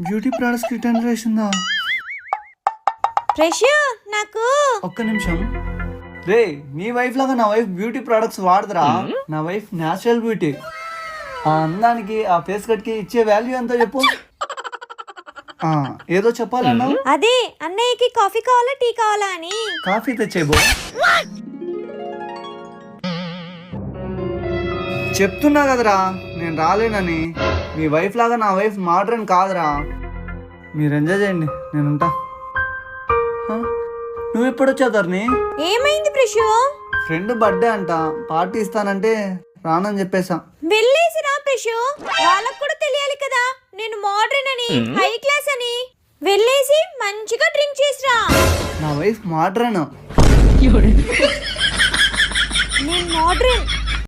Beauty products return చేసిందా? Fresh నాకు ఒక్క నిమిషం. రే, నీ వైఫ్ లాగా నా వైఫ్ బ్యూటీ ప్రొడక్ట్స్ వాడదురా. నా వైఫ్ న్యాచురల్ బ్యూటీ. ఆ అందానికి, ఆ ఫేస్ కట్ కి ఇచ్చే వాల్యూ ఎంతో చెప్పు. ఏదో చెప్పాలన్నా? అదే అన్నయ్యకి కాఫీ కావాలా టీ కావాలా అని. కాఫీ తెచ్చేబో. చెప్తున్నా కదరా నేను రాలేనని. మీ వైఫ్ లాగా నా వైఫ్ మోడర్న్ కాదురా. మీరు ఎంజాయ్ చేయండి, నేను ఉంటా. నువ్వు ఎప్పుడు వచ్చావు ధరణి? ఏమైంది ఫ్రెష్? ఫ్రెండ్ బర్త్డే అంట, పార్టీ ఇస్తానంటే రానని చెప్పేసా. వెళ్ళేసి రా ఫ్రెష్, వాళ్ళకు కూడా తెలియాలి కదా నేను మోడర్న్ అని, హై క్లాస్ అని. వెళ్ళేసి మంచిగా డ్రింక్ చేసిరా. నా వైఫ్ మోడర్న్. నేను మోడర్న్.